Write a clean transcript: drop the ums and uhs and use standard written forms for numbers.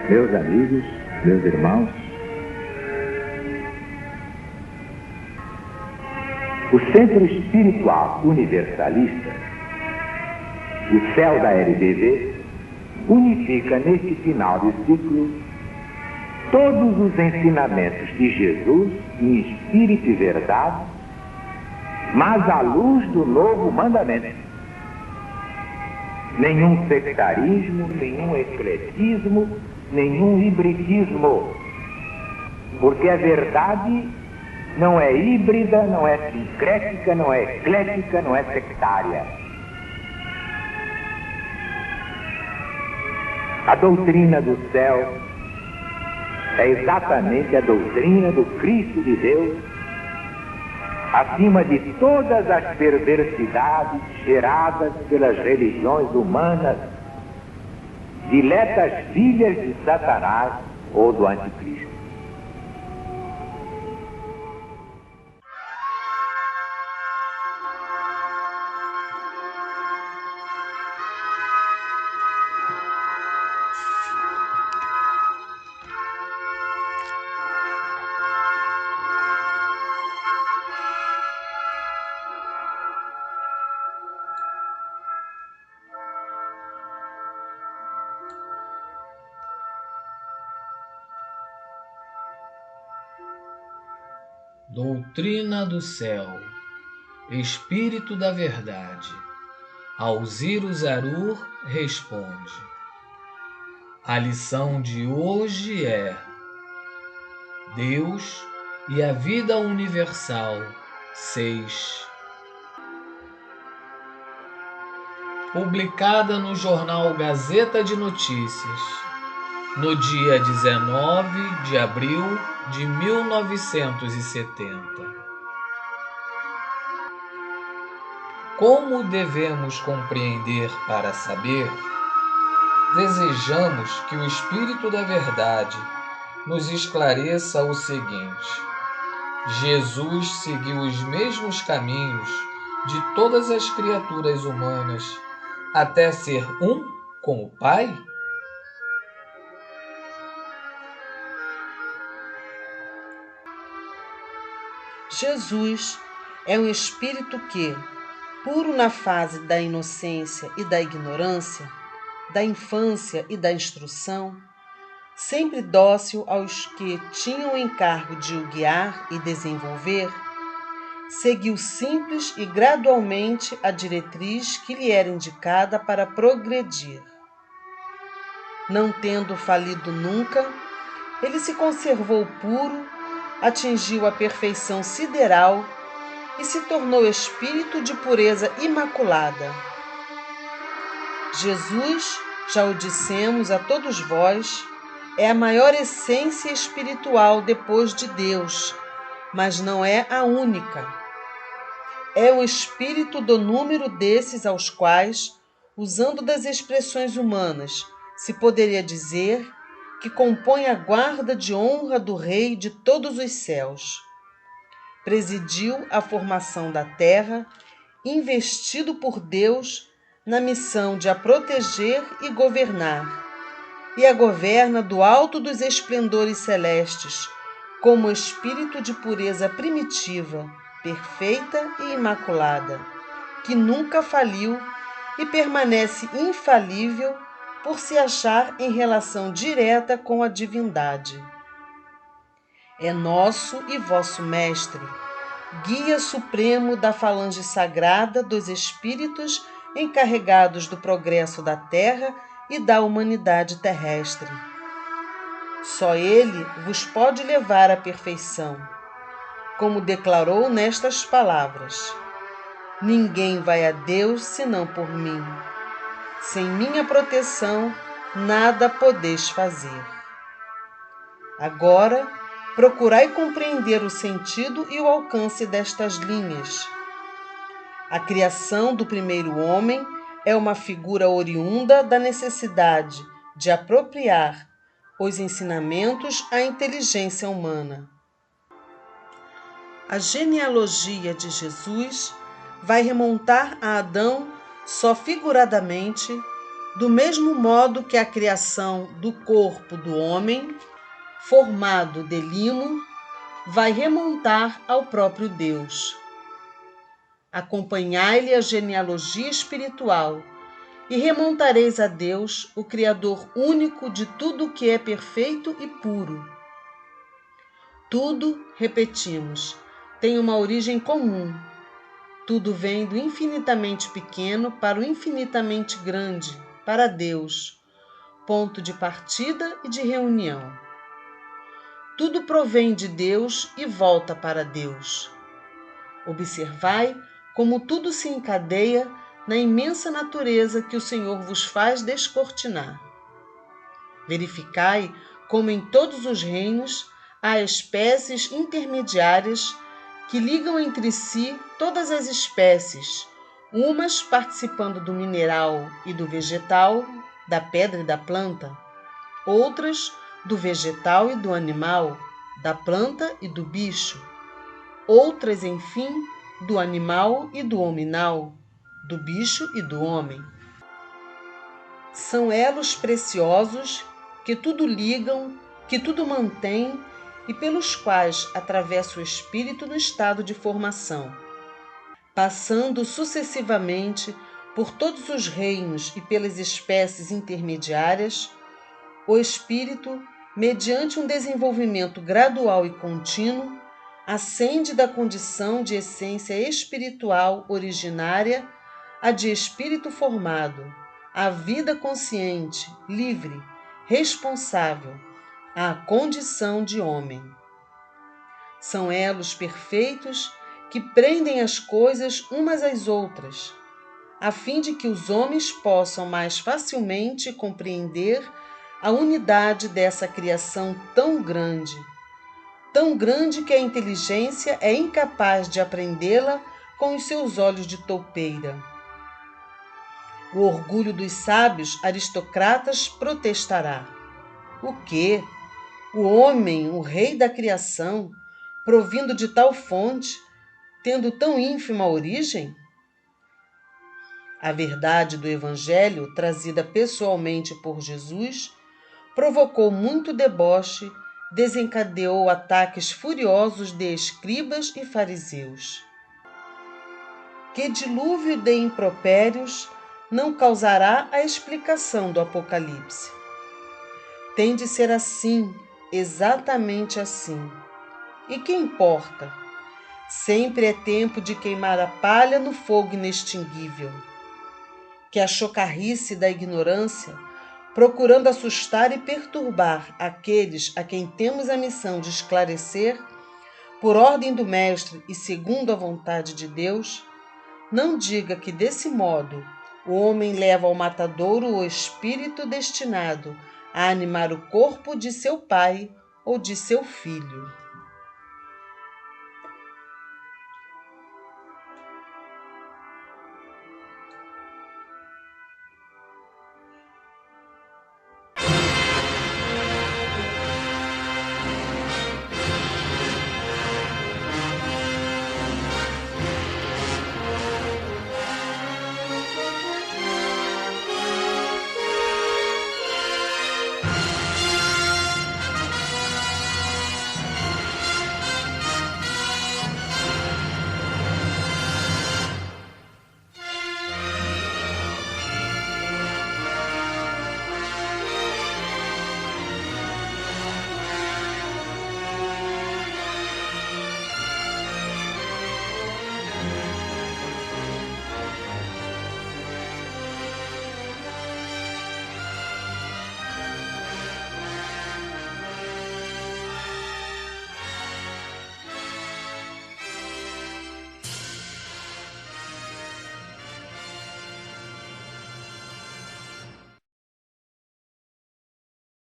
Meus amigos, meus irmãos, o Centro Espiritual Universalista, o CEL da LBV, unifica neste final de ciclo todos os ensinamentos de Jesus em espírito e verdade, mas à luz do novo mandamento. Nenhum sectarismo, nenhum ecletismo, nenhum hibridismo, porque a verdade não é híbrida, não é sincrética, não é eclética, não é sectária. A doutrina do céu é exatamente a doutrina do Cristo de Deus, acima de todas as perversidades geradas pelas religiões humanas, diletas filhas de Satanás ou do Anticristo. Doutrina do céu, Espírito da verdade. Alziro Zarur responde. A lição de hoje é Deus e a vida universal 6. Publicada no jornal Gazeta de Notícias, no dia 19 de abril de 1970. Como devemos compreender para saber? Desejamos que o Espírito da Verdade nos esclareça o seguinte: Jesus seguiu os mesmos caminhos de todas as criaturas humanas até ser um com o Pai? Jesus é um espírito que, puro na fase da inocência e da ignorância, da infância e da instrução, sempre dócil aos que tinham o encargo de o guiar e desenvolver, seguiu simples e gradualmente a diretriz que lhe era indicada para progredir. Não tendo falido nunca, ele se conservou puro, atingiu a perfeição sideral e se tornou espírito de pureza imaculada. Jesus, já o dissemos a todos vós, é a maior essência espiritual depois de Deus, mas não é a única. É um espírito do número desses aos quais, usando das expressões humanas, se poderia dizer que compõe a guarda de honra do Rei de todos os céus. Presidiu a formação da terra, investido por Deus na missão de a proteger e governar, e a governa do alto dos esplendores celestes, como espírito de pureza primitiva, perfeita e imaculada, que nunca faliu e permanece infalível por se achar em relação direta com a divindade. É nosso e vosso mestre, guia supremo da falange sagrada dos espíritos encarregados do progresso da terra e da humanidade terrestre. Só ele vos pode levar à perfeição, como declarou nestas palavras: ninguém vai a Deus senão por mim. Sem minha proteção, nada podeis fazer. Agora, procurai compreender o sentido e o alcance destas linhas. A criação do primeiro homem é uma figura oriunda da necessidade de apropriar os ensinamentos à inteligência humana. A genealogia de Jesus vai remontar a Adão só figuradamente do mesmo modo que a criação do corpo do homem, formado de limo, vai remontar ao próprio Deus. Acompanhai-lhe a genealogia espiritual e remontareis a Deus, o Criador único de tudo o que é perfeito e puro. Tudo, repetimos, tem uma origem comum. Tudo vem do infinitamente pequeno para o infinitamente grande, para Deus, ponto de partida e de reunião. Tudo provém de Deus e volta para Deus. Observai como tudo se encadeia na imensa natureza que o Senhor vos faz descortinar. Verificai como em todos os reinos há espécies intermediárias que ligam entre si todas as espécies, umas participando do mineral e do vegetal, da pedra e da planta, outras do vegetal e do animal, da planta e do bicho, outras, enfim, do animal e do hominal, do bicho e do homem. São elos preciosos que tudo ligam, que tudo mantêm e pelos quais atravessa o espírito no estado de formação. Passando sucessivamente por todos os reinos e pelas espécies intermediárias, o espírito, mediante um desenvolvimento gradual e contínuo, ascende da condição de essência espiritual originária à de espírito formado, à vida consciente, livre, responsável, à condição de homem. São elos perfeitos que prendem as coisas umas às outras, a fim de que os homens possam mais facilmente compreender a unidade dessa criação tão grande que a inteligência é incapaz de apreendê-la com os seus olhos de toupeira. O orgulho dos sábios aristocratas protestará. O quê? O homem, o rei da criação, provindo de tal fonte, tendo tão ínfima origem? A verdade do Evangelho, trazida pessoalmente por Jesus, provocou muito deboche, desencadeou ataques furiosos de escribas e fariseus. Que dilúvio de impropérios não causará a explicação do Apocalipse? Tem de ser assim, exatamente assim. E que importa? Sempre é tempo de queimar a palha no fogo inextinguível. Que a chocarrice da ignorância, procurando assustar e perturbar aqueles a quem temos a missão de esclarecer, por ordem do Mestre e segundo a vontade de Deus, não diga que desse modo o homem leva ao matadouro o espírito destinado a animar o corpo de seu pai ou de seu filho.